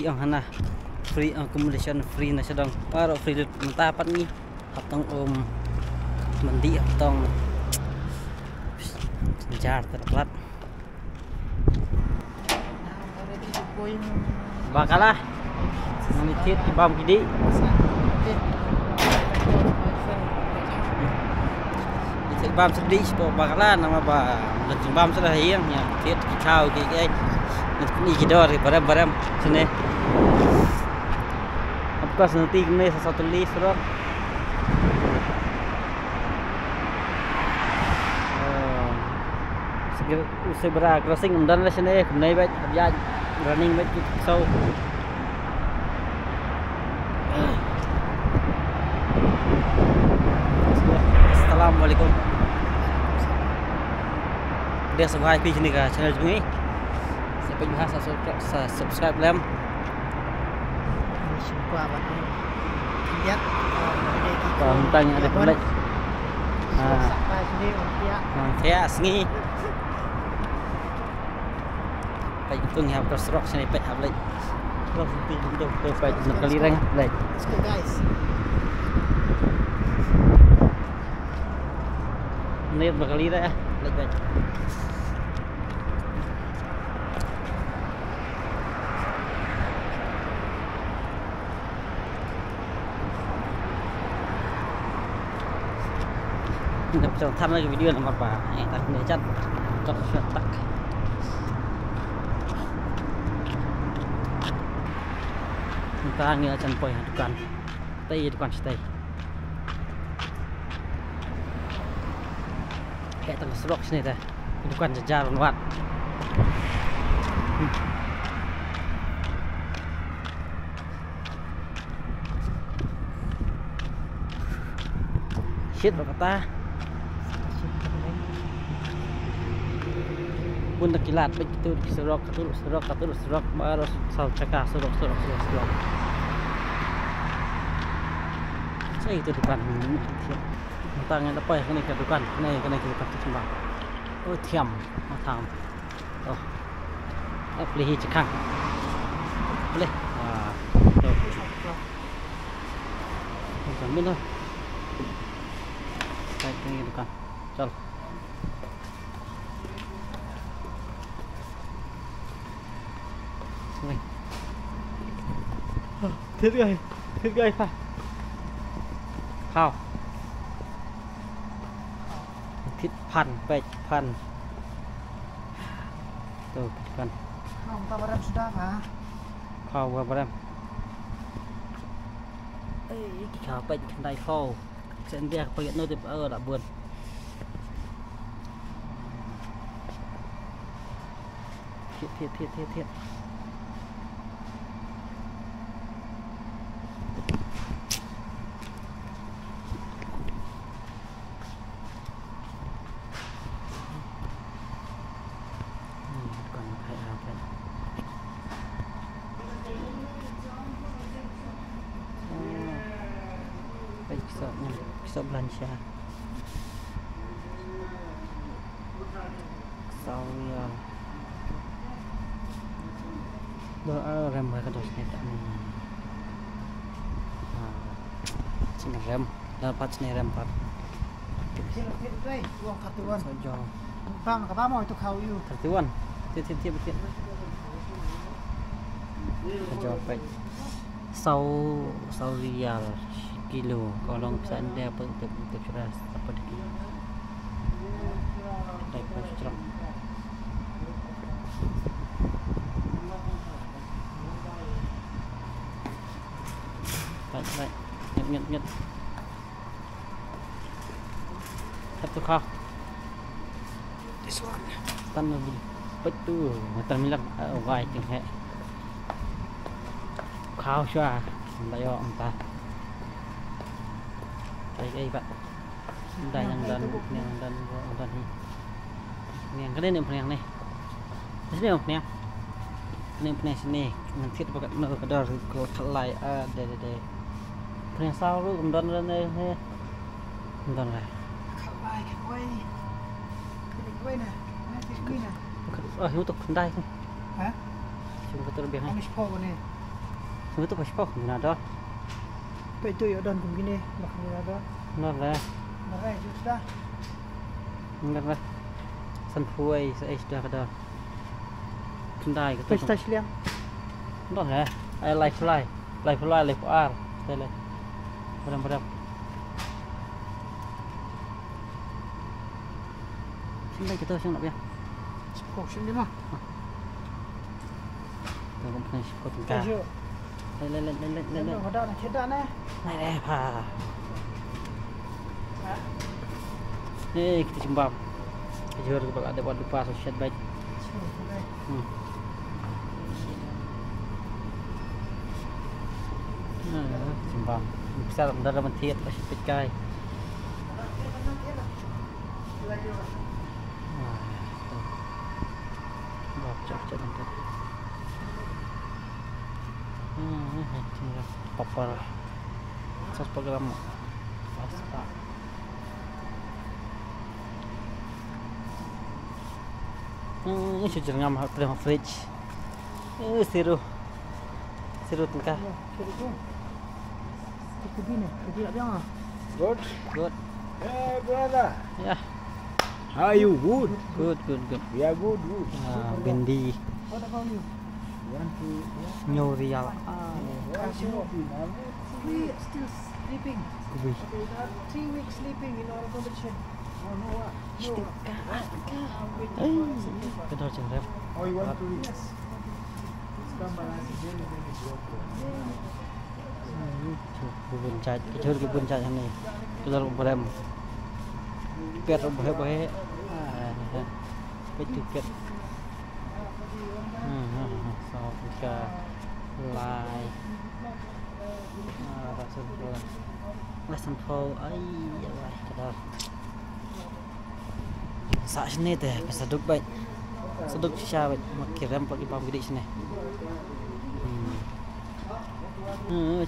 free hana free accommodation free na sedang para free mentah pat ni hatong mandi hatong jar terplat bakalah namitit bam kidi bam sedih bakalah nama ba bam sudah hiang ya tiết khao cái ini kita dari barang sini apa nanti ini satu list bro segera crossing dan lah sini kemudian baik ya running baik so Assalamualaikum dia sebuah IP sini ke channel ini sampai jumpa subscribe lem suka banget lihat tanya ada pelik sampai sini ya sengi baik itu ngap terus rock sini pek habis terus untuk baik sekali reng baik let's go guys ini berkali dah baik Kita tham gia cái video là mặt bà đặt để chặt cho chuyện tắc chúng ta nghe chân quay dukan tây dukan stay kayak terus rock sini dah dukan jajar banget shit kata pun nak kilat begitu serok baru sal cakap serok saya itu depan tangan apa ya kena ke dukan kena ke dukan sembang oh tiam matang oh beli cekang boleh macam mana baik ni dukan chal thiết gầy phải khao thiết pan pek pan tuh pan Pak Baram sudah Pak khao Pak Baram khao pek đai khao sen dia pakai no tip tak buồn thiết bisa belanja saya doa rem kedosnya tak nih sini rem dapat sini rem part uang kartuan saja bang apa mau itu kau you kartuan tiap jawab baik sau rial kilo kalau bisa anda untuk ceras apa dikit baik cerah baik nyet satu kah this one tan lebih betul mata milang vai tiếng hệ khao xoa đại họ ta đây bạn đây yang dan yang cái này yang này sini yang sini nanti pakai no kadar ko thalai de yang sau lu dan này khalai cái quay nè cái quay nè untuk kendai hả cuma terlebih Amish Paul này Semua tu pas mana dah. Apa itu ya dan begini makanya ada. Benar lah. Marai sudah. Benar lah. Sanfuai saya sudah ada. Kendai ke tu. Pesta Islam. Benar lah. Ai live fly. Live R. Tele. Padam. Sini kita sini nak ya. Sepuluh sini mah. Tengok punya sepuluh tingkah. Ayo. Lên. Ada nak cedak ni. Này ha. Nih kita cimbam. Kejar ke ada buat lupa sosial baik. Cimbam. Besar benar dalam tiat pas pekai. Cak nanti. Popper 100 gram pasta. Ini sudah ngam dalam fridge. Siru tingkah. Good. Good. Hey brother. Ya. How are you? Good. Good. We are good. Bendi What about you? Nyorial. Still sleeping. Kubi. 3 weeks sleeping in our competition. Oh no. Kedor cengrem. Oh, you want to? Yes. It's come by Bubun chat, kecil bubun chat ni. Kedor berem. Piat bohe. Betul piat. So kita lai. Lesson 4 ai Allah kedor. Sa sini teh pesaduk baik. Seduk sisa baik makiram pagi pam gede sini.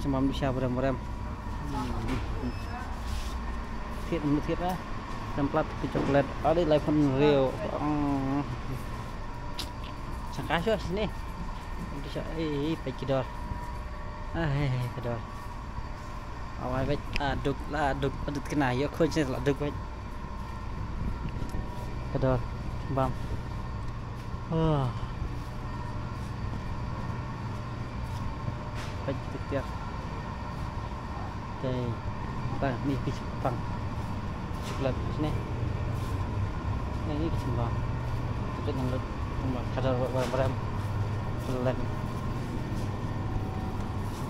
Cuma bisa berem. Thiệt lah. Template ke coklat. Ada iPhone real. Sangka sih sini. Bisa baik kedor. Kedor. Awal baik aduk kena ya kau jenis aduk baik. Kedor. Bang. Baik tiap. Đây. Đây, ni cái bằng coklat sini. Ini kecimbang. Itu nanggut kadar berem. Pelan.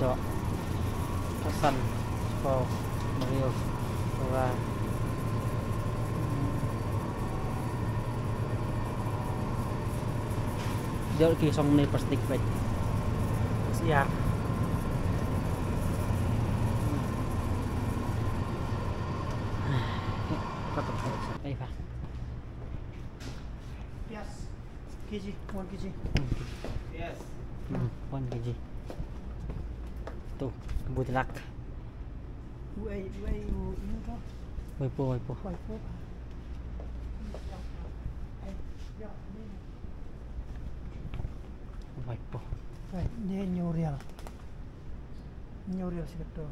Dok. Pesan. Spau. Mario. Ora. Dia ki song ni plastik baik. Siap. Đây Pak. Yes. Kg, 1 kg. Yes. 1 kg. Tuh, butlak. Wait, ini tu. Waipo. Waipo. Right, ni nyorial sikit tu.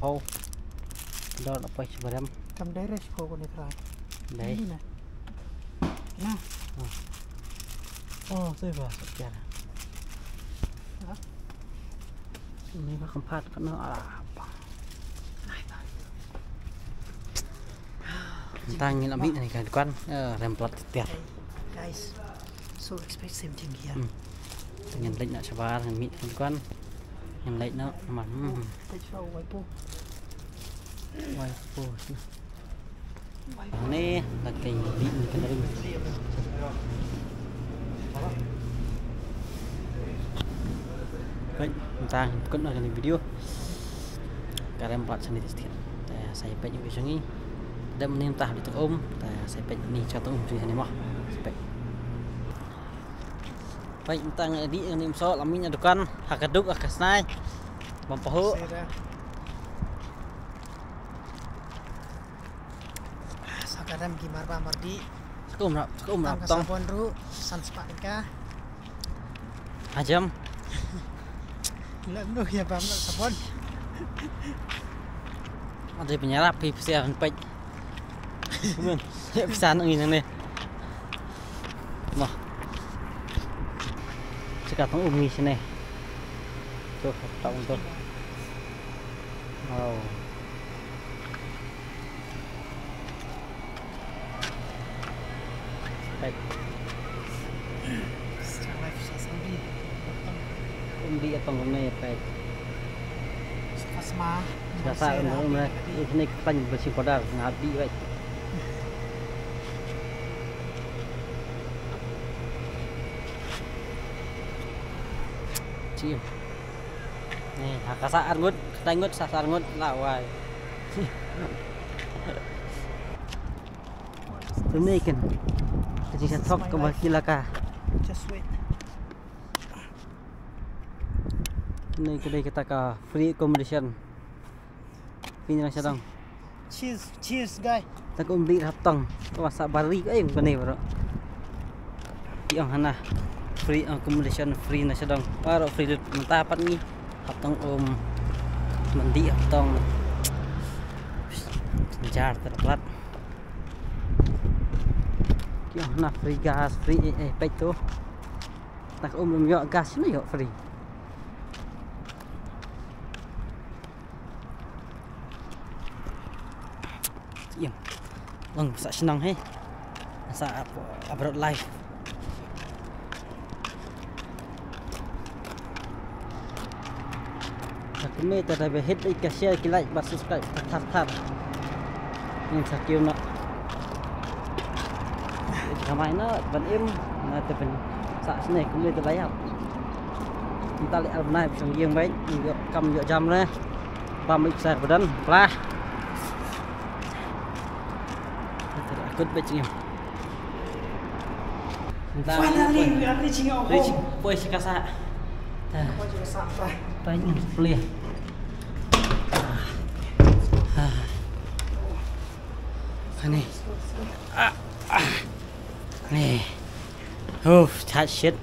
Oh. Đó là quay cho em. Cầm đấy ra cô con này khai. Đấy. Nè. Nè. Tôi vào sắp chả. Hả? Ini kan keempat kena apa? Tentang ini ambil ni kan remplat tiap. Guys, so expect same thing here. Dengan lek nak sabar dengan mit kan. Yang lek nak man. Let's show Waipo. Ni lagi mit ni kan dari. Baik, tentang ikut dalam video karena 4 cm sedikit. Saya pet juga sangi. Dan menintah di tengom. Saya pet ni contoh di sana mah. Baik, tentang di ini misal aminnya dukan hakaduk akasnai. Bampahu. Kadang gimana Pak Mardi? Sekum rap tong. Sabon ru san sepanika. Ajam. Lalu ya Pak sabon. Ada penyerap bisa pek. Kemudian bisa nangin yang ni. Noh. Sekarang umi sini. Tuh, tak untuk. Wow. Pek. Sekarang bisa sambil. Umi atau ngomongnya pek. Asma. Biasa orang ini kan bersih pada ngabi baik. Cium. Nih, kasar ngut, ngut sasar ngut lawai. Ini kan. Jadi saya tok ke baki laka. Just wait. Ini kedai kita ke free accommodation. Ini macam dong. Cheers guys. Tak beli raptong. Wasa bari ay bani bro. Yang hana free accommodation free na siya dong. Para free mentapat ni. Raptong mandi raptong. Jar terplat. Yang hana free gas free pek tu. Tak yo gas ni yo free. Diam. Lang sa senang he. Sa abroad life. Kami tada be hit like share ki like subscribe tar. Ini sakit nak. Kamai na ban im na te pen sa sne kami tada ya. Kita lihat benai sang giang baik, kam yo jam le. Pam saya badan pelah. Good bitching him. Finally we are reaching our home. Pois kasa. Apa juga sampai. Banyak pelih. Ini. Nih. That shit.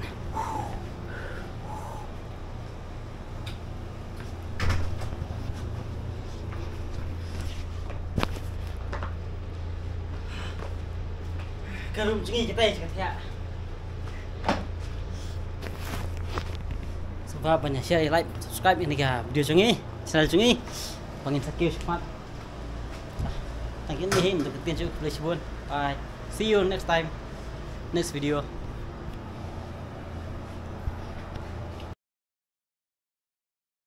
Cái room chính cái tay cái Sebab banyak share, like, subscribe ini ke video jungi, channel jungi, pangin skill cepat. Thank you untuk deketin juga, please bun. Bye. See you next time, next video.